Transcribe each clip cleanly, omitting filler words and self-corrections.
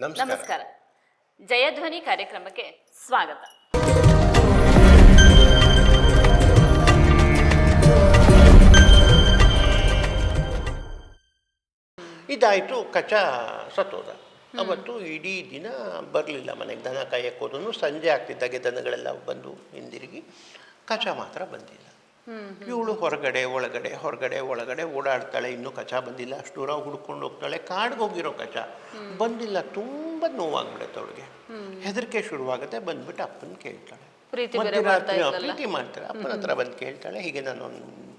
ನಮಸ್ಕಾರ. ನಮಸ್ಕಾರ. ಜಯಧ್ವನಿ ಕಾರ್ಯಕ್ರಮಕ್ಕೆ ಸ್ವಾಗತ. ಇದಾಯಿತು. ಕಚಾ ಸತ್ತೋದ. ಅವತ್ತು ಇಡೀ ದಿನ ಬರಲಿಲ್ಲ ಮನೆಗೆ. ದನ ಕಾಯಕ್ಕೆ ಹೋದನು. ಸಂಜೆ ಆಗ್ತಿದ್ದಾಗೆ ದನಗಳೆಲ್ಲ ಬಂದು ಹಿಂದಿರುಗಿ, ಕಚಾ ಮಾತ್ರ ಬಂದಿಲ್ಲ. ಇವಳು ಹೊರಗಡೆ ಒಳಗಡೆ ಓಡಾಡ್ತಾಳೆ. ಇನ್ನೂ ಕಚಾ ಬಂದಿಲ್ಲ. ಅಷ್ಟು ದೂರ ಹುಡ್ಕೊಂಡು ಹೋಗ್ತಾಳೆ. ಕಾಡಿಗೆ ಹೋಗಿರೋ ಕಚಾ ಬಂದಿಲ್ಲ. ತುಂಬ ನೋವಾಗ್ಬಿಡುತ್ತೆ ಅವಳಿಗೆ. ಹೆದರಿಕೆ ಶುರುವಾಗುತ್ತೆ. ಬಂದ್ಬಿಟ್ಟು ಅಪ್ಪನ ಕೇಳ್ತಾಳೆ. ಪ್ರೀತಿ ಮಾಡ್ತಾಳೆ. ಅಪ್ಪನ ಹತ್ರ ಬಂದು ಕೇಳ್ತಾಳೆ, ಹೀಗೆ ನಾನು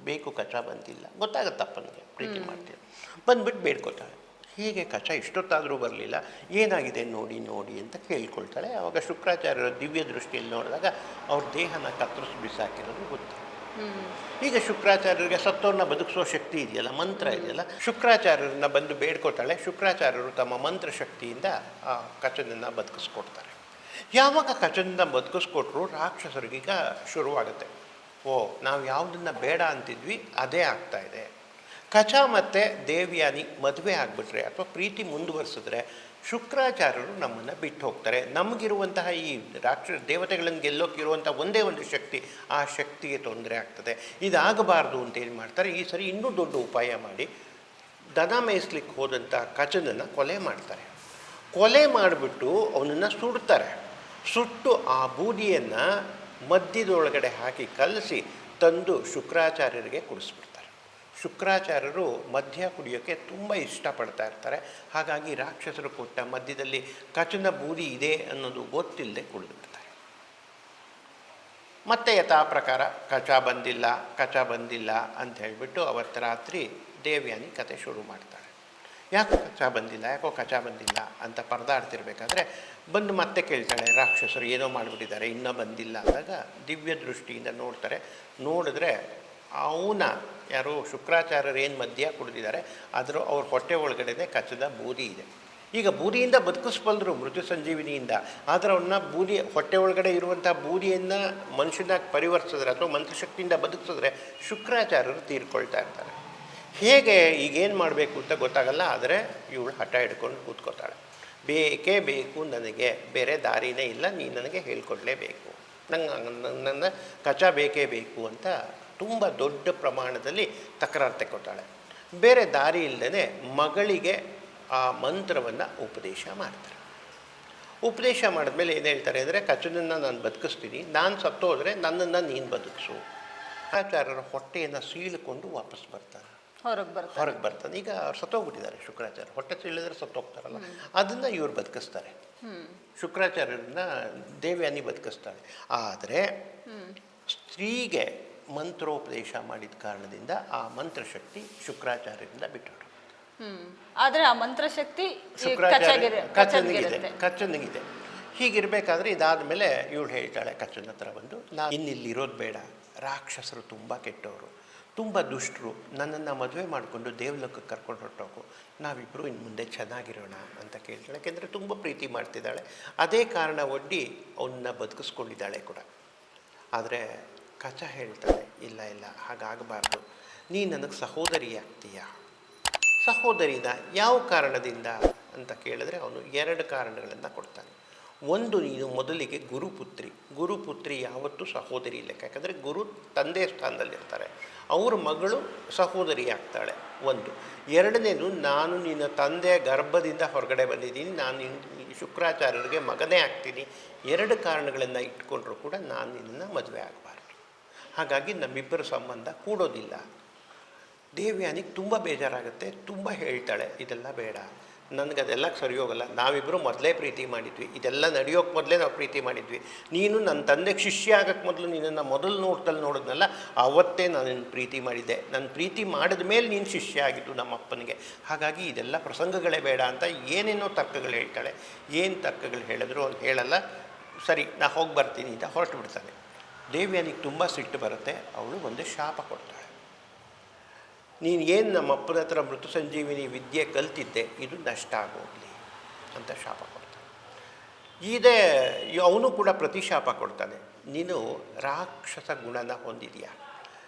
ಬೇಕು, ಕಚಾ ಬಂದಿಲ್ಲ. ಗೊತ್ತಾಗುತ್ತೆ ಅಪ್ಪನಿಗೆ ಪ್ರೀತಿ ಮಾಡ್ತೀನಿ. ಬಂದ್ಬಿಟ್ಟು ಬೇಡ್ಕೊತಾಳೆ, ಹೀಗೆ ಕಚಾ ಇಷ್ಟೊತ್ತಾದರೂ ಬರಲಿಲ್ಲ, ಏನಾಗಿದೆ ನೋಡಿ ಅಂತ ಕೇಳ್ಕೊಳ್ತಾಳೆ. ಆವಾಗ ಶುಕ್ರಾಚಾರ್ಯರ ದಿವ್ಯ ದೃಷ್ಟಿಯಲ್ಲಿ ನೋಡಿದಾಗ ಅವ್ರ ದೇಹನ ಕತ್ತರಿಸಿ ಬಿಸಾಕಿರೋದು ಗೊತ್ತು. ಈಗ ಶುಕ್ರಾಚಾರ್ಯರಿಗೆ ಸತ್ತವ್ರನ್ನ ಬದುಕಿಸೋ ಶಕ್ತಿ ಇದೆಯಲ್ಲ, ಮಂತ್ರ ಇದೆಯಲ್ಲ, ಶುಕ್ರಾಚಾರ್ಯರನ್ನ ಬಂದು ಬೇಡ್ಕೊತಾಳೆ. ಶುಕ್ರಾಚಾರ್ಯರು ತಮ್ಮ ಮಂತ್ರ ಶಕ್ತಿಯಿಂದ ಆ ಕಚನನ್ನು ಬದುಕಿಸ್ಕೊಡ್ತಾರೆ. ಯಾವಾಗ ಕಚನನ್ನ ಬದುಕಿಸ್ಕೊಟ್ರು ರಾಕ್ಷಸರಿಗೀಗ ಶುರುವಾಗುತ್ತೆ, ಓ, ನಾವು ಯಾವುದನ್ನು ಬೇಡ ಅಂತಿದ್ವಿ ಅದೇ ಆಗ್ತಾಯಿದೆ. ಕಚಾ ಮತ್ತು ದೇವ್ಯಾನಿ ಮದುವೆ ಆಗಿಬಿಟ್ರೆ ಅಥವಾ ಪ್ರೀತಿ ಮುಂದುವರಿಸಿದ್ರೆ ಶುಕ್ರಾಚಾರ್ಯರು ನಮ್ಮನ್ನು ಬಿಟ್ಟು ಹೋಗ್ತಾರೆ. ನಮಗಿರುವಂತಹ ಈ ದೇವತೆಗಳನ್ನು ಗೆಲ್ಲೋಕ್ಕಿರುವಂಥ ಒಂದೇ ಒಂದು ಶಕ್ತಿ, ಆ ಶಕ್ತಿಗೆ ತೊಂದರೆ ಆಗ್ತದೆ. ಇದಾಗಬಾರ್ದು ಅಂತ ಏನು ಮಾಡ್ತಾರೆ, ಈ ಸರಿ ಇನ್ನೂ ದೊಡ್ಡ ಉಪಾಯ ಮಾಡಿ ದನ ಮೇಯಿಸ್ಲಿಕ್ಕೆ ಹೋದಂಥ ಕಚನನ್ನು ಕೊಲೆ ಮಾಡ್ತಾರೆ. ಕೊಲೆ ಮಾಡಿಬಿಟ್ಟು ಅವನನ್ನು ಸುಡ್ತಾರೆ. ಸುಟ್ಟು ಆ ಬೂದಿಯನ್ನು ಮಧ್ಯದೊಳಗಡೆ ಹಾಕಿ ಕಲಸಿ ತಂದು ಶುಕ್ರಾಚಾರ್ಯರಿಗೆ ಕುಡಿಸ್ಬಿಡ್ತಾರೆ. ಶುಕ್ರಾಚಾರ್ಯರು ಮದ್ಯ ಕುಡಿಯೋಕ್ಕೆ ತುಂಬ ಇಷ್ಟಪಡ್ತಾ ಇರ್ತಾರೆ. ಹಾಗಾಗಿ ರಾಕ್ಷಸರು ಕೊಟ್ಟ ಮಧ್ಯದಲ್ಲಿ ಕಚನ ಬೂದಿ ಇದೆ ಅನ್ನೋದು ಗೊತ್ತಿಲ್ಲದೆ ಕುಡಿದುಬಿಡ್ತಾರೆ. ಮತ್ತೆ ಯಥಾ ಪ್ರಕಾರ ಕಚಾ ಬಂದಿಲ್ಲ ಅಂತ ಹೇಳಿಬಿಟ್ಟು ಅವತ್ತು ರಾತ್ರಿ ದೇವ್ಯಾನಿ ಕತೆ ಶುರು ಮಾಡ್ತಾಳೆ. ಯಾಕೋ ಕಚಾ ಬಂದಿಲ್ಲ ಅಂತ ಪರದಾಡ್ತಿರ್ಬೇಕಾದ್ರೆ ಬಂದು ಮತ್ತೆ ಕೇಳ್ತಾಳೆ, ರಾಕ್ಷಸರು ಏನೋ ಮಾಡಿಬಿಟ್ಟಿದ್ದಾರೆ, ಇನ್ನೂ ಬಂದಿಲ್ಲ ಅಂದಾಗ ದಿವ್ಯ ದೃಷ್ಟಿಯಿಂದ ನೋಡಿದ್ರೆ ಅವನ ಯಾರು ಶುಕ್ರಾಚಾರ್ಯರು ಏನು ಮದ್ಯ ಕುಡಿದಿದ್ದಾರೆ ಅವ್ರ ಹೊಟ್ಟೆ ಒಳಗಡೆ ಕಚದ ಬೂದಿ ಇದೆ. ಈಗ ಬೂದಿಯಿಂದ ಬದುಕಿಸ್ಬಲ್ರು ಮೃತ್ಯು ಸಂಜೀವಿನಿಯಿಂದ, ಆದರೆ ಅವನ್ನ ಹೊಟ್ಟೆ ಒಳಗಡೆ ಇರುವಂಥ ಬೂದಿಯನ್ನು ಮನುಷ್ಯನಾಗಿ ಪರಿವರ್ತಿಸಿದ್ರೆ ಅಥವಾ ಮಂತ್ರಶಕ್ತಿಯಿಂದ ಬದುಕಿಸಿದ್ರೆ ಶುಕ್ರಾಚಾರ್ಯರು ತೀರ್ಕೊಳ್ತಾ ಇರ್ತಾರೆ. ಹೇಗೆ ಈಗೇನು ಮಾಡಬೇಕು ಅಂತ ಗೊತ್ತಾಗಲ್ಲ. ಆದರೆ ಇವಳು ಹಠ ಹಿಡ್ಕೊಂಡು ಕೂತ್ಕೋತಾಳೆ. ಬೇಕೇ ಬೇಕು ನನಗೆ, ಬೇರೆ ದಾರಿನೇ ಇಲ್ಲ, ನೀನು ನನಗೆ ಹೇಳ್ಕೊಡ್ಲೇಬೇಕು, ನನ್ನ ಕಚಾ ಬೇಕೇ ಬೇಕು ಅಂತ ತುಂಬ ದೊಡ್ಡ ಪ್ರಮಾಣದಲ್ಲಿ ತಕರಾರು ತೆಕ್ಕೊತಾಳೆ. ಬೇರೆ ದಾರಿ ಇಲ್ಲದೇ ಮಗಳಿಗೆ ಆ ಮಂತ್ರವನ್ನು ಉಪದೇಶ ಮಾಡ್ತಾರೆ. ಉಪದೇಶ ಮಾಡಿದ್ಮೇಲೆ ಏನು ಹೇಳ್ತಾರೆ ಅಂದರೆ, ಕಚನನ್ನು ನಾನು ಬದುಕಿಸ್ತೀನಿ, ನಾನು ಸತ್ತೋದ್ರೆ ನನ್ನನ್ನು ನೀನು ಬದುಕಿಸು. ಶುಕ್ರಾಚಾರ್ಯರ ಹೊಟ್ಟೆಯನ್ನು ಸೀಳಿಕೊಂಡು ವಾಪಸ್ ಬರ್ತಾನೆ, ಹೊರಗೆ ಬರ್ತಾನೆ. ಈಗ ಅವ್ರು ಸತ್ತೋಗ್ಬಿಟ್ಟಿದ್ದಾರೆ ಶುಕ್ರಾಚಾರ್ಯ. ಹೊಟ್ಟೆ ಸೀಳಿದ್ರೆ ಸತ್ತೋಗ್ತಾರಲ್ಲ, ಅದನ್ನು ಇವ್ರು ಬದುಕಿಸ್ತಾರೆ. ಶುಕ್ರಾಚಾರ್ಯರನ್ನ ದೇವ್ಯಾನಿ ಬದುಕಿಸ್ತಾಳೆ. ಆದರೆ ಸ್ತ್ರೀಗೆ ಮಂತ್ರೋಪದೇಶ ಮಾಡಿದ ಕಾರಣದಿಂದ ಆ ಮಂತ್ರಶಕ್ತಿ ಶುಕ್ರಾಚಾರ್ಯರಿಂದ ಬಿಟ್ಟು ಆದರೆ ಆ ಮಂತ್ರಶಕ್ತಿ ಕಚ್ಚನಿಗಿದೆ. ಹೀಗಿರಬೇಕಾದ್ರೆ ಇದಾದ ಮೇಲೆ ಇವಳು ಹೇಳ್ತಾಳೆ ಕಚ್ಚನ ಹತ್ರ ಬಂದು, ನಾನು ಇನ್ನಿಲ್ಲಿರೋದು ಬೇಡ, ರಾಕ್ಷಸರು ತುಂಬ ಕೆಟ್ಟವರು, ತುಂಬ ದುಷ್ಟರು, ನನ್ನನ್ನು ಮದುವೆ ಮಾಡಿಕೊಂಡು ದೇವಲೋಕಕ್ಕೆ ಕರ್ಕೊಂಡು ಹೊರಟೋಗು, ನಾವಿಬ್ಬರು ಇನ್ನು ಮುಂದೆ ಚೆನ್ನಾಗಿರೋಣ ಅಂತ ಕೇಳ್ತಾಳೆ. ಯಾಕೆಂದರೆ ತುಂಬ ಪ್ರೀತಿ ಮಾಡ್ತಿದ್ದಾಳೆ. ಅದೇ ಕಾರಣ ಒಡ್ಡಿ ಅವನ್ನ ಬದುಕಿಸ್ಕೊಂಡಿದ್ದಾಳೆ ಕೂಡ. ಆದರೆ ಕಚ ಹೇಳ್ತಾಳೆ, ಇಲ್ಲ ಹಾಗಾಗಬಾರ್ದು, ನೀ ನನಗೆ ಸಹೋದರಿ ಆಗ್ತೀಯ. ಸಹೋದರಿನ ಯಾವ ಕಾರಣದಿಂದ ಅಂತ ಕೇಳಿದ್ರೆ ಅವನು 2 ಕಾರಣಗಳನ್ನು ಕೊಡ್ತಾನೆ. ಒಂದು, ನೀನು ಮೊದಲಿಗೆ ಗುರುಪುತ್ರಿ ಯಾವತ್ತೂ ಸಹೋದರಿ ಲೆಕ್ಕ. ಯಾಕಂದರೆ ಗುರು ತಂದೆ ಸ್ಥಾನದಲ್ಲಿರ್ತಾರೆ, ಅವ್ರ ಮಗಳು ಸಹೋದರಿ ಆಗ್ತಾಳೆ ಒಂದು. ಎರಡನೇದು, ನಾನು ನಿನ್ನ ತಂದೆಯ ಗರ್ಭದಿಂದ ಹೊರಗಡೆ ಬಂದಿದ್ದೀನಿ, ನಾನು ಶುಕ್ರಾಚಾರ್ಯರಿಗೆ ಮಗನೇ ಆಗ್ತೀನಿ. 2 ಕಾರಣಗಳನ್ನು ಇಟ್ಕೊಂಡ್ರೂ ಕೂಡ ನಾನು ನಿನ್ನನ್ನು ಮದುವೆ ಆಗಬಾರ್ದು. ಹಾಗಾಗಿ ನಮ್ಮಿಬ್ಬರ ಸಂಬಂಧ ಕೂಡೋದಿಲ್ಲ. ದೇವ್ಯಾನಿಗೆ ತುಂಬ ಬೇಜಾರಾಗುತ್ತೆ. ತುಂಬ ಹೇಳ್ತಾಳೆ, ಇದೆಲ್ಲ ಬೇಡ, ನನಗದೆಲ್ಲ ಸರಿ ಹೋಗಲ್ಲ, ನಾವಿಬ್ಬರು ಮೊದಲೇ ಪ್ರೀತಿ ಮಾಡಿದ್ವಿ, ಇದೆಲ್ಲ ನಡೆಯೋಕ್ಕೆ ಮೊದಲೇ ನಾವು ಪ್ರೀತಿ ಮಾಡಿದ್ವಿ. ನೀನು ನನ್ನ ತಂದೆಗೆ ಶಿಷ್ಯ ಆಗೋಕ್ಕೆ ಮೊದಲು ನಿನ್ನನ್ನು ಮೊದಲು ನೋಡಿದ್ನಲ್ಲ, ಅವತ್ತೇ ನಾನು ನಿನ್ನ ಪ್ರೀತಿ ಮಾಡಿದ್ದೆ. ನನ್ನ ಪ್ರೀತಿ ಮಾಡಿದ ಮೇಲೆ ನೀನು ಶಿಷ್ಯ ಆಗಿದ್ದು ನಮ್ಮ ಅಪ್ಪನಿಗೆ. ಹಾಗಾಗಿ ಇದೆಲ್ಲ ಪ್ರಸಂಗಗಳೇ ಬೇಡ ಅಂತ ಏನೇನೋ ತರ್ಕಗಳು ಹೇಳ್ತಾಳೆ. ಏನು ತರ್ಕಗಳು ಹೇಳಿದ್ರು ಅವ್ನು ಹೇಳಲ್ಲ. ಸರಿ, ನಾ ಹೋಗಿ ಬರ್ತೀನಿ ಅಂತ ಹೊರಟು ಬಿಡ್ತಾನೆ. ದೇವ್ಯಾನಿಗೆ ತುಂಬ ಸಿಟ್ಟು ಬರುತ್ತೆ. ಅವಳು ಒಂದು ಶಾಪ ಕೊಡ್ತಾಳೆ, ನೀನು ಏನು ನಮ್ಮ ಅಪ್ಪನ ಹತ್ರ ಮೃತ ಸಂಜೀವಿನಿ ವಿದ್ಯೆ ಕಲ್ತಿದ್ದೆ, ಇದು ನಷ್ಟ ಆಗೋಗಲಿ ಅಂತ ಶಾಪ ಕೊಡ್ತಾನೆ. ಅವನು ಕೂಡ ಪ್ರತಿಶಾಪ ಕೊಡ್ತಾನೆ, ನೀನು ರಾಕ್ಷಸ ಗುಣನ ಹೊಂದಿದೆಯಾ,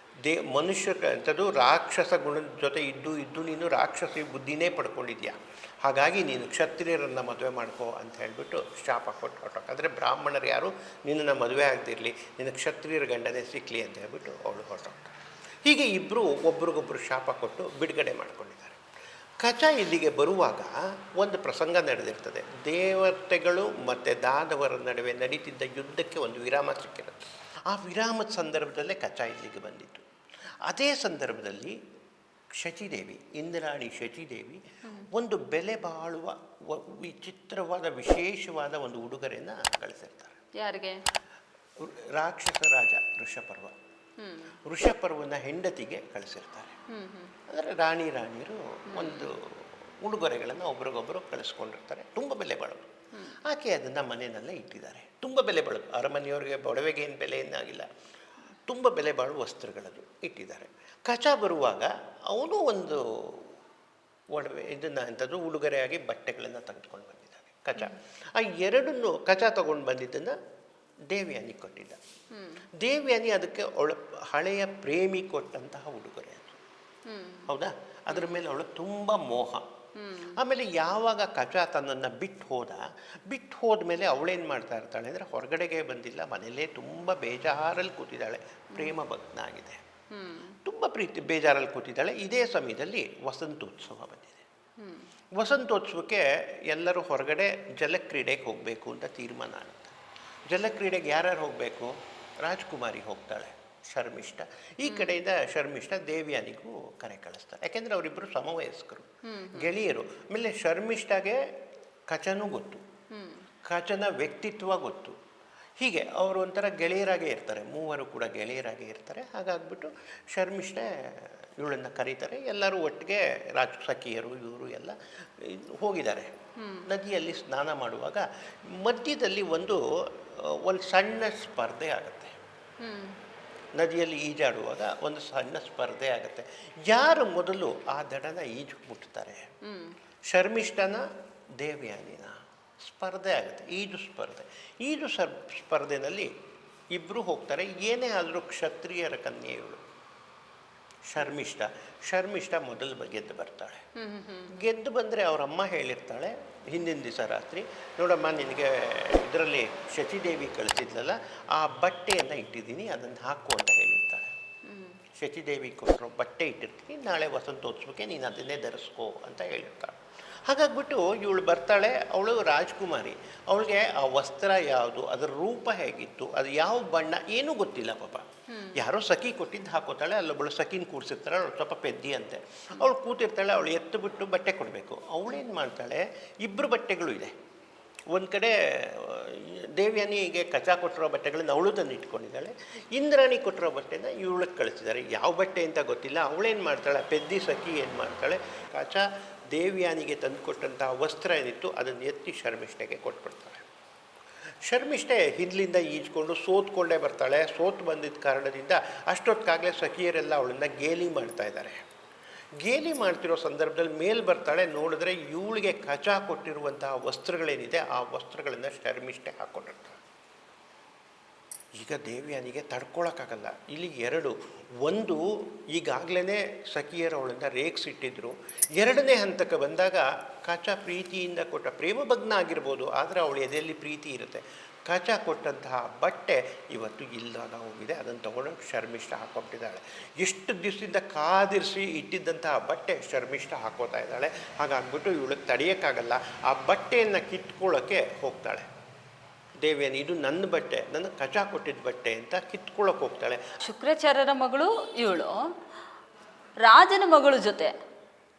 ಮನುಷ್ಯ ಅಂಥದ್ದು ರಾಕ್ಷಸ ಗುಣದ ಜೊತೆ ಇದ್ದು ನೀನು ರಾಕ್ಷಸಿ ಬುದ್ಧಿನೇ ಪಡ್ಕೊಂಡಿದ್ಯಾ, ಹಾಗಾಗಿ ನೀನು ಕ್ಷತ್ರಿಯರನ್ನು ಮದುವೆ ಮಾಡ್ಕೋ ಅಂತ ಹೇಳಿಬಿಟ್ಟು ಶಾಪ ಕೊಟ್ಟು ಹೊರಟೋಕೆ. ಅಂದರೆ ಬ್ರಾಹ್ಮಣರು ಯಾರು ನಿನ್ನನ್ನು ಮದುವೆ ಆಗದಿರಲಿ, ನಿನ್ನ ಕ್ಷತ್ರಿಯರ ಗಂಡನೇ ಸಿಕ್ಕಲಿ ಅಂತ ಹೇಳ್ಬಿಟ್ಟು ಅವಳು ಹೊರಟೋಗ್ತಾಳೆ. ಹೀಗೆ ಇಬ್ಬರು ಒಬ್ರಿಗೊಬ್ಬರು ಶಾಪ ಕೊಟ್ಟು ಬಿಡುಗಡೆ ಮಾಡ್ಕೊಂಡಿದ್ದಾರೆ. ಕಚ ಇಲ್ಲಿಗೆ ಬರುವಾಗ ಒಂದು ಪ್ರಸಂಗ ನಡೆದಿರ್ತದೆ. ದೇವತೆಗಳು ಮತ್ತು ದಾನವರ ನಡುವೆ ನಡೀತಿದ್ದ ಯುದ್ಧಕ್ಕೆ ಒಂದು ವಿರಾಮ ಸಿಕ್ಕಿರುತ್ತೆ. ಆ ವಿರಾಮದ ಸಂದರ್ಭದಲ್ಲೇ ಕಚ ಇಲ್ಲಿಗೆ ಬಂದಿತ್ತು. ಅದೇ ಸಂದರ್ಭದಲ್ಲಿ ಶಚಿದೇವಿ, ಇಂದ್ರಾಣಿ ಶಚಿದೇವಿ ಒಂದು ಬೆಲೆ ಬಾಳುವ ವಿಚಿತ್ರವಾದ ವಿಶೇಷವಾದ ಒಂದು ಉಡುಗೊರೆಯನ್ನು ಕಳಿಸಿರ್ತಾರೆ. ಯಾರಿಗೆ? ರಾಕ್ಷಸ ರಾಜ ಋಷಪರ್ವ. ಋಷಪರ್ವನ ಹೆಂಡತಿಗೆ ಕಳಿಸಿರ್ತಾರೆ. ಅಂದರೆ ರಾಣಿಯರು ಒಂದು ಉಡುಗೊರೆಗಳನ್ನು ಒಬ್ರಿಗೊಬ್ಬರು ಕಳಿಸ್ಕೊಂಡಿರ್ತಾರೆ. ತುಂಬ ಬೆಲೆ ಬಾಳೋದು. ಆಕೆ ಅದನ್ನು ಮನೆಯಲ್ಲೇ ಇಟ್ಟಿದ್ದಾರೆ. ತುಂಬ ಬೆಲೆ ಬಾಳೋದು, ಅರಮನೆಯವ್ರಿಗೆ ಒಡವೆಗೆ ಏನು ಬೆಲೆ ಏನಾಗಿಲ್ಲ, ತುಂಬ ಬೆಲೆ ಬಾಳುವ ವಸ್ತ್ರಗಳದು ಇಟ್ಟಿದ್ದಾರೆ. ಕಚ ಬರುವಾಗ ಅವನು ಒಂದು ಒಡವೆ ಅಂಥದ್ದು ಉಡುಗೊರೆಯಾಗಿ ಬಟ್ಟೆಗಳನ್ನು ತೆಗೆದುಕೊಂಡು ಬಂದಿದ್ದಾನೆ ಕಚ. ಆ ಎರಡನ್ನು ಕಚ ತಗೊಂಡು ಬಂದಿದ್ದನ್ನು ದೇವ್ಯಾನಿ ಕೊಟ್ಟಿದ್ದ. ದೇವ್ಯಾನಿ ಅದಕ್ಕೆ ಹಳೆಯ ಪ್ರೇಮಿ ಕೊಟ್ಟಂತಹ ಉಡುಗೊರೆ ಅದು. ಹೌದಾ? ಅದರ ಮೇಲೆ ಅವಳು ತುಂಬ ಮೋಹ. ಆಮೇಲೆ ಯಾವಾಗ ಕಚ ತನ್ನನ್ನು ಬಿಟ್ಟು ಹೋದ್ಮೇಲೆ ಅವಳೇನು ಮಾಡ್ತಾ ಇರ್ತಾಳೆ ಅಂದರೆ, ಹೊರಗಡೆಗೆ ಬಂದಿಲ್ಲ, ಮನೆಯಲ್ಲೇ ತುಂಬ ಬೇಜಾರಲ್ಲಿ ಕೂತಿದ್ದಾಳೆ, ಪ್ರೇಮ ಭಗ್ನ ಆಗಿದೆ, ತುಂಬ ಬೇಜಾರಲ್ಲಿ ಕೂತಿದ್ದಾಳೆ. ಇದೇ ಸಮಯದಲ್ಲಿ ವಸಂತೋತ್ಸವ ಬಂದಿದೆ. ವಸಂತೋತ್ಸವಕ್ಕೆ ಎಲ್ಲರೂ ಹೊರಗಡೆ ಜಲಕ್ರೀಡೆಗೆ ಹೋಗಬೇಕು ಅಂತ ತೀರ್ಮಾನ ಆಗುತ್ತೆ. ಜಲಕ್ರೀಡೆಗೆ ಯಾರ್ಯಾರು ಹೋಗಬೇಕು? ರಾಜ್ಕುಮಾರಿ ಹೋಗ್ತಾಳೆ, ಶರ್ಮಿಷ್ಠ. ಈ ಕಡೆಯಿಂದ ಶರ್ಮಿಷ್ಠ ದೇವ್ಯಾನಿಗೂ ಕರೆ ಕಳಿಸ್ತಾರೆ. ಯಾಕೆಂದರೆ ಅವರಿಬ್ಬರು ಸಮವಯಸ್ಕರು, ಗೆಳೆಯರು. ಆಮೇಲೆ ಶರ್ಮಿಷ್ಠಗೆ ಕಚನೂ ಗೊತ್ತು, ಕಚನ ವ್ಯಕ್ತಿತ್ವ ಗೊತ್ತು. ಹೀಗೆ ಅವರು ಒಂಥರ ಗೆಳೆಯರಾಗೇ ಇರ್ತಾರೆ, ಮೂವರು ಕೂಡ ಗೆಳೆಯರಾಗೇ ಇರ್ತಾರೆ. ಹಾಗಾಗ್ಬಿಟ್ಟು ಶರ್ಮಿಷ್ಠ ಇವಳನ್ನು ಕರೀತಾರೆ. ಎಲ್ಲರೂ ಒಟ್ಟಿಗೆ ಸಖಿಯರು ಇವರು ಎಲ್ಲ ಹೋಗಿದ್ದಾರೆ. ನದಿಯಲ್ಲಿ ಸ್ನಾನ ಮಾಡುವಾಗ ಮಧ್ಯದಲ್ಲಿ ಒಂದು ಸಣ್ಣ ಸ್ಪರ್ಧೆ ಆಗುತ್ತೆ. ನದಿಯಲ್ಲಿ ಈಜಾಡುವಾಗ ಒಂದು ಸಣ್ಣ ಸ್ಪರ್ಧೆ ಆಗುತ್ತೆ. ಯಾರು ಮೊದಲು ಆ ದಡನ ಈಜು ಮುಟ್ತಾರೆ, ಶರ್ಮಿಷ್ಠನ ದೇವ್ಯಾನಿನ ಸ್ಪರ್ಧೆ ಆಗುತ್ತೆ, ಈಜು ಸ್ಪರ್ಧೆನಲ್ಲಿ ಇಬ್ಬರು ಹೋಗ್ತಾರೆ. ಏನೇ ಆದರೂ ಕ್ಷತ್ರಿಯರ ಕನ್ಯೆ ಇವಳು ಶರ್ಮಿಷ್ಠ ಮೊದಲು ಗೆದ್ದು ಬರ್ತಾಳೆ. ಗೆದ್ದು ಬಂದರೆ ಅವರಮ್ಮ ಹೇಳಿರ್ತಾಳೆ ಹಿಂದಿನ ದಿವಸ ರಾತ್ರಿ, ನೋಡಮ್ಮ ನಿನಗೆ ಇದರಲ್ಲಿ ಶಚಿದೇವಿ ಕಳಿಸಿದ್ಲಲ್ಲ, ಆ ಬಟ್ಟೆಯನ್ನು ಇಟ್ಟಿದ್ದೀನಿ, ಅದನ್ನು ಹಾಕು ಅಂತ ಹೇಳಿರ್ತಾಳೆ. ಶಚಿದೇವಿ ಕೊಟ್ಟರು ಬಟ್ಟೆ ಇಟ್ಟಿರ್ತೀನಿ, ನಾಳೆ ವಸಂತೋತ್ಸವಕ್ಕೆ ನೀನು ಅದನ್ನೇ ಧರಿಸ್ಕೋ ಅಂತ ಹೇಳಿರ್ತಾಳೆ. ಹಾಗಾಗ್ಬಿಟ್ಟು ಇವಳು ಬರ್ತಾಳೆ. ಅವಳು ರಾಜ್ಕುಮಾರಿ. ಅವಳಿಗೆ ಆ ವಸ್ತ್ರ ಯಾವುದು, ಅದರ ರೂಪ ಹೇಗಿತ್ತು, ಅದು ಯಾವ ಬಣ್ಣ ಏನೂ ಗೊತ್ತಿಲ್ಲ ಪಾಪ. ಯಾರೋ ಸಖಿ ಕೊಟ್ಟಿದ್ದು ಹಾಕೋತಾಳೆ. ಅಲ್ಲೊಬ್ಬಳು ಸಖಿನ ಕೂರಿಸಿರ್ತಾಳೆ, ಅವಳು ಸ್ವಲ್ಪ ಪೆದ್ದಿ ಅಂತೆ. ಅವಳು ಕೂತಿರ್ತಾಳೆ, ಅವಳು ಎತ್ತು ಬಿಟ್ಟು ಬಟ್ಟೆ ಕೊಡಬೇಕು. ಅವಳೇನು ಮಾಡ್ತಾಳೆ, ಇಬ್ಬರು ಬಟ್ಟೆಗಳು ಇದೆ. ಒಂದು ಕಡೆ ದೇವ್ಯಾನಿಗೆ ಕಚ ಕೊಟ್ಟಿರೋ ಬಟ್ಟೆಗಳನ್ನ ಅವಳು ತಂದು ಇಟ್ಕೊಂಡಿದ್ದಾಳೆ, ಇಂದ್ರಾಣಿ ಕೊಟ್ಟಿರೋ ಬಟ್ಟೆನ ಇವಳಿಗೆ ಕಳಿಸಿದ್ದಾರೆ. ಯಾವ ಬಟ್ಟೆ ಅಂತ ಗೊತ್ತಿಲ್ಲ. ಅವಳೇನು ಮಾಡ್ತಾಳೆ, ಪೆದ್ದಿ ಸಖಿ ಏನು ಮಾಡ್ತಾಳೆ, ಕಚ ದೇವ್ಯಾನಿಗೆ ತಂದು ಕೊಟ್ಟಂತಹ ವಸ್ತ್ರ ಏನಿತ್ತು ಅದನ್ನು ಎತ್ತಿ ಶರ್ಮಿಷ್ಠೆಗೆ ಕೊಟ್ಬಿಡ್ತಾಳೆ. ಶರ್ಮಿಷ್ಠೆ ಹಿಂದ್ಲಿಂದ ಈಜ್ಕೊಂಡು ಸೋತ್ಕೊಂಡೇ ಬರ್ತಾಳೆ. ಸೋತು ಬಂದಿದ್ದ ಕಾರಣದಿಂದ ಅಷ್ಟೊತ್ತಾಗಲೇ ಸಖಿಯರೆಲ್ಲ ಅವಳನ್ನು ಗೇಲಿ ಮಾಡ್ತಾ ಇದ್ದಾರೆ. ಗೇಲಿ ಮಾಡ್ತಿರೋ ಸಂದರ್ಭದಲ್ಲಿ ಮೇಲೆ ಬರ್ತಾಳೆ. ನೋಡಿದ್ರೆ ಇವಳಿಗೆ ಕಚ ಕೊಟ್ಟಿರುವಂತಹ ವಸ್ತ್ರಗಳೇನಿದೆ ಆ ವಸ್ತ್ರಗಳನ್ನು ಶರ್ಮಿಷ್ಠೆ ಹಾಕ್ಕೊಂಡಿರ್ತಾಳೆ. ಈಗ ದೇವ್ಯಾನಿಗೆ ತಡ್ಕೊಳಕ್ಕಾಗಲ್ಲ. ಇಲ್ಲಿ ಎರಡು, ಒಂದು ಈಗಾಗಲೇ ಸಖಿಯರು ಅವಳನ್ನು ರೇಗಿಸಿಟ್ಟಿದ್ರು. ಎರಡನೇ ಹಂತಕ್ಕೆ ಬಂದಾಗ ಕಚ ಪ್ರೀತಿಯಿಂದ ಕೊಟ್ಟ, ಪ್ರೇಮ ಭಗ್ನ ಆಗಿರ್ಬೋದು, ಆದರೆ ಅವಳ ಎದೆಯಲ್ಲಿ ಪ್ರೀತಿ ಇರುತ್ತೆ. ಕಚ ಕೊಟ್ಟಂತಹ ಬಟ್ಟೆ ಇವತ್ತು ಇಲ್ಲದಾಗ ಹೋಗಿದೆ. ಅದನ್ನು ತೊಗೊಂಡು ಶರ್ಮಿಷ್ಠ ಹಾಕ್ಕೊಬಿಟ್ಟಿದ್ದಾಳೆ. ಎಷ್ಟು ದಿವಸದಿಂದ ಕಾದಿರಿಸಿ ಇಟ್ಟಿದ್ದಂತಹ ಬಟ್ಟೆ ಶರ್ಮಿಷ್ಠ ಹಾಕೋತಾ ಇದ್ದಾಳೆ. ಹಾಗಾಗ್ಬಿಟ್ಟು ಇವಳಿಗೆ ತಡೆಯೋಕ್ಕಾಗಲ್ಲ. ಆ ಬಟ್ಟೆಯನ್ನು ಕಿತ್ಕೊಳ್ಳೋಕ್ಕೆ ಹೋಗ್ತಾಳೆ ದೇವ್ಯಾನಿ. ಇದು ನನ್ನ ಬಟ್ಟೆ, ನನ್ನ ಕಚ ಕೊಟ್ಟಿದ್ದ ಬಟ್ಟೆ ಅಂತ ಕಿತ್ಕೊಳ್ಳೋಕೆ ಹೋಗ್ತಾಳೆ. ಶುಕ್ರಾಚಾರ್ಯರ ಮಗಳು ಇವಳು, ರಾಜನ ಮಗಳು ಜೊತೆ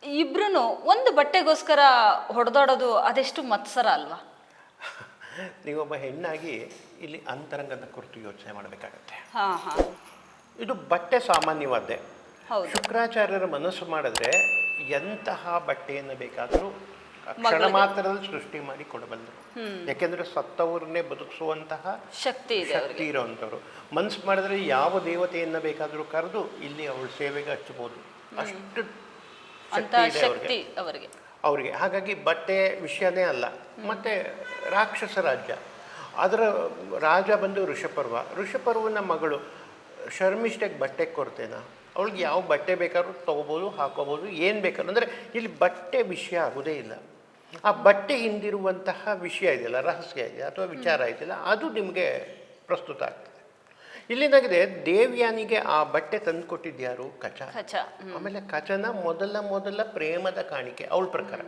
ಇಬ್ರು ಒಂದು ಬಟ್ಟೆಗೋಸ್ಕರ ಹೊಡೆದಾಡೋದು ಅದೆಷ್ಟು ಮತ್ಸರ ಅಲ್ವಾ? ನೀವೊಬ್ಬ ಹೆಣ್ಣಾಗಿ ಇಲ್ಲಿ ಅಂತರಂಗದ ಕುರಿತು ಯೋಚನೆ ಮಾಡಬೇಕಾಗತ್ತೆ. ಇದು ಬಟ್ಟೆ ಸಾಮಾನ್ಯವಾದ್ದೇ. ಶುಕ್ರಾಚಾರ್ಯರ ಮನಸ್ಸು ಮಾಡಿದ್ರೆ ಎಂತಹ ಬಟ್ಟೆಯನ್ನು ಬೇಕಾದರೂ ಕ್ಷಣ ಮಾತ್ರದಲ್ಲಿ ಸೃಷ್ಟಿ ಮಾಡಿ ಕೊಡಬಲ್ಲರು. ಯಾಕೆಂದ್ರೆ ಸತ್ತವ್ರನ್ನೇ ಬದುಕಿಸುವಂತಹ ಶಕ್ತಿ ಇರೋವಂಥವ್ರು. ಮನಸ್ಸು ಮಾಡಿದ್ರೆ ಯಾವ ದೇವತೆಯನ್ನು ಬೇಕಾದರೂ ಕರೆದು ಇಲ್ಲಿ ಅವಳ ಸೇವೆಗೆ ಹಚ್ಚಬಹುದು, ಅಷ್ಟು ಶಕ್ತಿ ಇದೆ ಅವರಿಗೆ. ಹಾಗಾಗಿ ಬಟ್ಟೆ ವಿಷಯನೇ ಅಲ್ಲ. ಮತ್ತು ರಾಕ್ಷಸ ರಾಜ್ಯ, ಅದರ ರಾಜ ಬಂದು ಋಷಪರ್ವನ ಮಗಳು ಶರ್ಮಿಷ್ಠೆಗೆ ಬಟ್ಟೆ ಕೊಡ್ತೇನಾ, ಅವಳಿಗೆ ಯಾವ ಬಟ್ಟೆ ಬೇಕಾದ್ರೂ ತೊಗೋಬೋದು, ಹಾಕೋಬೋದು, ಏನು ಬೇಕಾದ್ರೂ. ಅಂದರೆ ಇಲ್ಲಿ ಬಟ್ಟೆ ವಿಷಯ ಆಗೋದೇ ಇಲ್ಲ. ಆ ಬಟ್ಟೆ ಹಿಂದಿರುವಂತಹ ವಿಷಯ ಇದೆಯಲ್ಲ, ರಹಸ್ಯ ಇದೆ ಅಥವಾ ವಿಚಾರ ಇದೆಯಲ್ಲ, ಅದು ನಿಮಗೆ ಪ್ರಸ್ತುತ ಆಗ್ತದೆ. ಇಲ್ಲೇನಾಗಿದೆ, ದೇವ್ಯಾನಿಗೆ ಆ ಬಟ್ಟೆ ತಂದು ಕೊಟ್ಟಿದ್ಯಾರು? ಕಚ. ಆಮೇಲೆ ಕಚನ ಮೊದಲ ಪ್ರೇಮದ ಕಾಣಿಕೆ ಅವಳ ಪ್ರಕಾರ.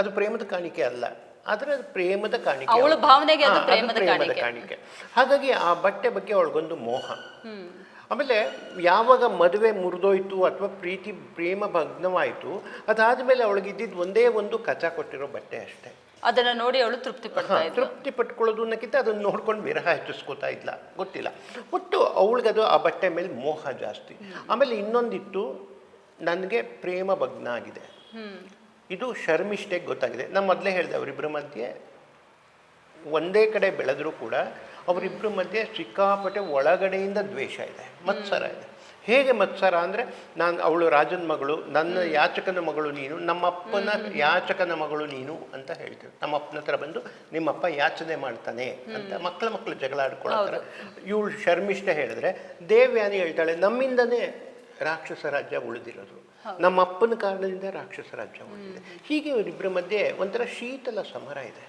ಅದು ಪ್ರೇಮದ ಕಾಣಿಕೆ ಅಲ್ಲ, ಆದರೆ ಅದು ಪ್ರೇಮದ ಕಾಣಿಕೆ, ಅವಳ ಭಾವನೆಗೆ ಅದು ಪ್ರೇಮದ ಕಾಣಿಕೆ. ಹಾಗಾಗಿ ಆ ಬಟ್ಟೆ ಬಗ್ಗೆ ಅವಳಿಗೊಂದು ಮೋಹ. ಆಮೇಲೆ ಯಾವಾಗ ಮದುವೆ ಮುರಿದೋಯ್ತು ಅಥವಾ ಪ್ರೇಮ ಭಗ್ನವಾಯಿತು, ಅದಾದಮೇಲೆ ಅವಳಿಗಿದ್ದಿದ್ದು ಒಂದೇ ಒಂದು ಕಚ ಕೊಟ್ಟಿರೋ ಬಟ್ಟೆ ಅಷ್ಟೇ. ಅದನ್ನು ನೋಡಿ ಅವಳು ತೃಪ್ತಿ ಪಟ್ಕೊಳ್ಳೋದು ಅನ್ನೋಕ್ಕಿಂತ ಅದನ್ನು ನೋಡ್ಕೊಂಡು ವಿರಹ ಹೆಚ್ಚಿಸ್ಕೋತಾ ಇದ್ಲ, ಗೊತ್ತಿಲ್ಲ. ಒಟ್ಟು ಅವಳಿಗದು ಆ ಬಟ್ಟೆ ಮೇಲೆ ಮೋಹ ಜಾಸ್ತಿ. ಆಮೇಲೆ ಇನ್ನೊಂದಿತ್ತು, ನನಗೆ ಪ್ರೇಮ ಭಗ್ನ ಆಗಿದೆ. ಇದು ಶರ್ಮಿಷ್ಠೆಗೆ ಗೊತ್ತಾಗಿದೆ. ನಾನು ಮೊದಲೇ ಹೇಳಿದೆ, ಅವರಿಬ್ಬರ ಮಧ್ಯೆ ಒಂದೇ ಕಡೆ ಬೆಳೆದರೂ ಕೂಡ ಅವರಿಬ್ಬರ ಮಧ್ಯೆ ಸಿಕ್ಕಾಪಟ್ಟೆ ಒಳಗಡೆಯಿಂದ ದ್ವೇಷ ಇದೆ, ಮತ್ಸರ ಇದೆ. ಹೇಗೆ ಮತ್ಸರ ಅಂದರೆ, ಅವಳು ರಾಜನ ಮಗಳು, ನನ್ನ ಯಾಚಕನ ಮಗಳು ನೀನು, ನಮ್ಮಪ್ಪನ ಯಾಚಕನ ಮಗಳು ನೀನು ಅಂತ ಹೇಳ್ತೀವಿ. ನಮ್ಮಪ್ಪನ ಹತ್ರ ಬಂದು ನಿಮ್ಮಪ್ಪ ಯಾಚನೆ ಮಾಡ್ತಾನೆ ಅಂತ ಮಕ್ಕಳು ಜಗಳ ಆಡ್ಕೊಳ್ತಾರೆ. ಇವಳು ಶರ್ಮಿಷ್ಠೆ ಹೇಳಿದ್ರೆ, ದೇವ್ಯಾನಿ ಹೇಳ್ತಾಳೆ, ನಮ್ಮಿಂದನೇ ರಾಕ್ಷಸ ರಾಜ್ಯ ಉಳಿದಿರೋದು, ನಮ್ಮ ಅಪ್ಪನ ಕಾರಣದಿಂದ ರಾಕ್ಷಸ ರಾಜ್ಯ ಉಳಿದಿದೆ. ಹೀಗೆ ಇವರಿಬ್ಬರ ಮಧ್ಯೆ ಒಂಥರ ಶೀತಲ ಸಮರ ಇದೆ.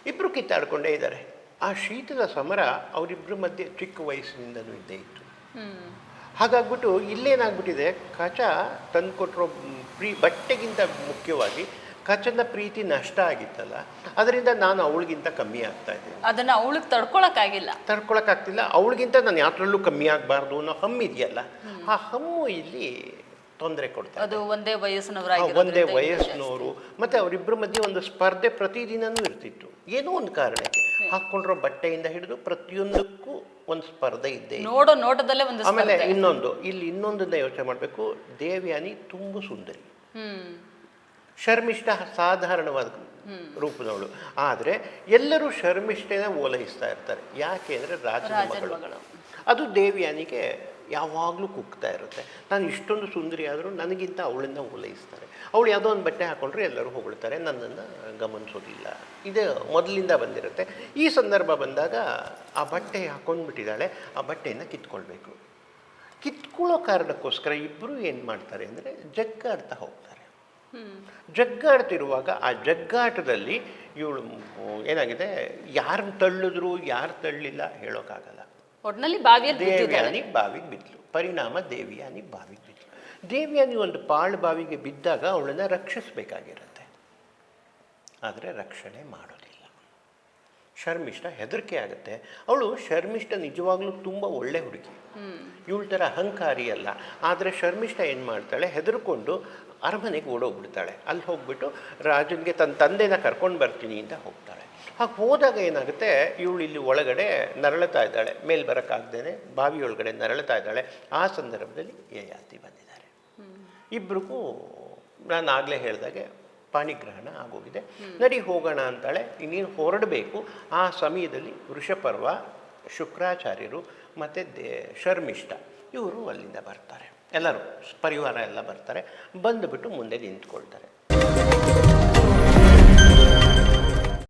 ಇಬ್ಬರು ಕಿತ್ತಾಡ್ಕೊಂಡೇ ಇದ್ದಾರೆ. ಆ ಶೀತಲ ಸಮರ ಅವರಿಬ್ಬರ ಮಧ್ಯೆ ಚಿಕ್ಕ ವಯಸ್ಸಿನಿಂದಲೂ ಇದ್ದೇ ಇತ್ತು. ಹಾಗಾಗ್ಬಿಟ್ಟು ಇಲ್ಲೇನಾಗ್ಬಿಟ್ಟಿದೆ, ಕಚ ತಂದುಕೊಟ್ಟಿರೋ ಬಟ್ಟೆಗಿಂತ ಮುಖ್ಯವಾಗಿ ಕಚನ ಪ್ರೀತಿ ನಷ್ಟ ಆಗಿತ್ತಲ್ಲ, ಅದರಿಂದ ನಾನು ಅವಳಿಗಿಂತ ಕಮ್ಮಿ ಆಗ್ತಾ ಇದ್ದೀನಿ. ಅದನ್ನು ಅವಳಿಗೆ ತಡ್ಕೊಳಕ್ಕಾಗ್ತಿಲ್ಲ. ಅವಳಿಗಿಂತ ನಾನು ಯಾತ್ರಲ್ಲೂ ಕಮ್ಮಿ ಆಗಬಾರ್ದು ಅನ್ನೋ ಹಮ್ಮಿದೆಯಲ್ಲ, ಆ ಹಮ್ಮು ಇಲ್ಲಿ ತೊಂದರೆ ಕೊಡ್ತಾರೆ. ಅದು ಒಂದೇ ವಯಸ್ಸಿನವರು. ಮತ್ತು ಅವರಿಬ್ಬರ ಮಧ್ಯೆ ಒಂದು ಸ್ಪರ್ಧೆ ಪ್ರತಿದಿನವೂ ಇರ್ತಿತ್ತು. ಏನೋ ಒಂದು ಕಾರಣಕ್ಕೆ ಹಾಕ್ಕೊಂಡಿರೋ ಬಟ್ಟೆಯಿಂದ ಹಿಡಿದು ಪ್ರತಿಯೊಂದಕ್ಕೂ ಒಂದು ಸ್ಪರ್ಧೆ ಇದ್ದೇ. ನೋಟದಲ್ಲೇ ಒಂದು. ಆಮೇಲೆ ಇನ್ನೊಂದನ್ನ ಯೋಚನೆ ಮಾಡಬೇಕು, ದೇವ್ಯಾನಿ ತುಂಬ ಸುಂದರಿ, ಶರ್ಮಿಷ್ಠ ಸಾಧಾರಣವಾದ ರೂಪದವಳು. ಆದರೆ ಎಲ್ಲರೂ ಶರ್ಮಿಷ್ಠೆನ ಓಲೈಸ್ತಾ ಇರ್ತಾರೆ. ಯಾಕೆ ಅಂದರೆ ರಾಜನ ಮಗಳು. ಅದು ದೇವ್ಯಾನಿಗೆ ಯಾವಾಗಲೂ ಕುಗ್ತಾ ಇರುತ್ತೆ. ನಾನು ಇಷ್ಟೊಂದು ಸುಂದರಿ ಆದರೂ ನನಗಿಂತ ಅವಳನ್ನು ಓಲೈಸ್ತಾರೆ. ಅವಳು ಯಾವುದೋ ಒಂದು ಬಟ್ಟೆ ಹಾಕೊಂಡ್ರೆ ಎಲ್ಲರೂ ಹೊಗಳ್ತಾರೆ, ನನ್ನನ್ನು ಗಮನಿಸೋದಿಲ್ಲ. ಇದು ಮೊದಲಿಂದ ಬಂದಿರುತ್ತೆ. ಈ ಸಂದರ್ಭ ಬಂದಾಗ ಆ ಬಟ್ಟೆ ಹಾಕೊಂಡ್ಬಿಟ್ಟಿದ್ದಾಳೆ, ಆ ಬಟ್ಟೆಯನ್ನು ಕಿತ್ಕೊಳ್ಬೇಕು. ಕಿತ್ಕೊಳ್ಳೋ ಕಾರಣಕ್ಕೋಸ್ಕರ ಇಬ್ಬರು ಏನು ಮಾಡ್ತಾರೆ ಅಂದರೆ ಜಗ್ಗಾಡ್ತಾ ಹೋಗ್ತಾರೆ. ಜಗ್ಗಾಡ್ತಿರುವಾಗ ಆ ಜಗ್ಗಾಟದಲ್ಲಿ ಇವಳು ಏನಾಗಿದೆ, ಯಾರನ್ನು ತಳ್ಳಿದ್ರು ಯಾರು ತಳ್ಳಿಲ್ಲ ಹೇಳೋಕ್ಕಾಗಲ್ಲ. ದೇವ್ಯಾನಿ ಬಾವಿಗೆ ಬಿದ್ಲು. ಪರಿಣಾಮ ದೇವ್ಯಾನಿ ಬಾವಿಗೆ ಬಿದ್ಲು. ದೇವ್ಯಾನಿ ಒಂದು ಪಾಳು ಬಾವಿಗೆ ಬಿದ್ದಾಗ ಅವಳನ್ನು ರಕ್ಷಿಸಬೇಕಾಗಿರುತ್ತೆ, ಆದರೆ ರಕ್ಷಣೆ ಮಾಡೋದಿಲ್ಲ. ಶರ್ಮಿಷ್ಠ ಹೆದರಿಕೆ ಆಗುತ್ತೆ. ಅವಳು ಶರ್ಮಿಷ್ಠ ನಿಜವಾಗ್ಲೂ ತುಂಬ ಒಳ್ಳೆ ಹುಡುಗಿ, ಇವಳ ಥರ ಅಹಂಕಾರಿ ಅಲ್ಲ. ಆದರೆ ಶರ್ಮಿಷ್ಠ ಏನು ಮಾಡ್ತಾಳೆ, ಹೆದರ್ಕೊಂಡು ಅರಮನೆಗೆ ಓಡೋಗ್ಬಿಡ್ತಾಳೆ. ಅಲ್ಲಿ ಹೋಗ್ಬಿಟ್ಟು ರಾಜನಿಗೆ ತನ್ನ ತಂದೆನ ಕರ್ಕೊಂಡು ಬರ್ತೀನಿ ಅಂತ ಹೋಗ್ತಾಳೆ. ಹಾಗೆ ಹೋದಾಗ ಏನಾಗುತ್ತೆ, ಇವಳು ಇಲ್ಲಿ ಒಳಗಡೆ ನರಳುತ್ತಾ ಇದ್ದಾಳೆ, ಮೇಲೆ ಬರೋಕ್ಕಾಗ್ದೇನೆ ಬಾವಿಯೊಳಗಡೆ ನರಳುತ್ತಾ ಇದ್ದಾಳೆ. ಆ ಸಂದರ್ಭದಲ್ಲಿ ಯಯಾತಿ ಬಂದಿದ್ದಾರೆ. ಇಬ್ಬರಿಗೂ ನಾನು ಆಗಲೇ ಹೇಳಿದಾಗೆ ಪಾಣಿಗ್ರಹಣ ಆಗೋಗಿದೆ. ನಡಿ ಹೋಗೋಣ ಅಂತಾಳೆ. ಇನ್ನೇನು ಹೊರಡಬೇಕು. ಆ ಸಮಯದಲ್ಲಿ ವೃಷಪರ್ವ, ಶುಕ್ರಾಚಾರ್ಯರು ಮತ್ತು ಶರ್ಮಿಷ್ಠ ಇವರು ಅಲ್ಲಿಂದ ಬರ್ತಾರೆ. ಎಲ್ಲರೂ ಪರಿವಾರ ಎಲ್ಲ ಬರ್ತಾರೆ. ಬಂದುಬಿಟ್ಟು ಮುಂದೆ ನಿಂತ್ಕೊಳ್ತಾರೆ.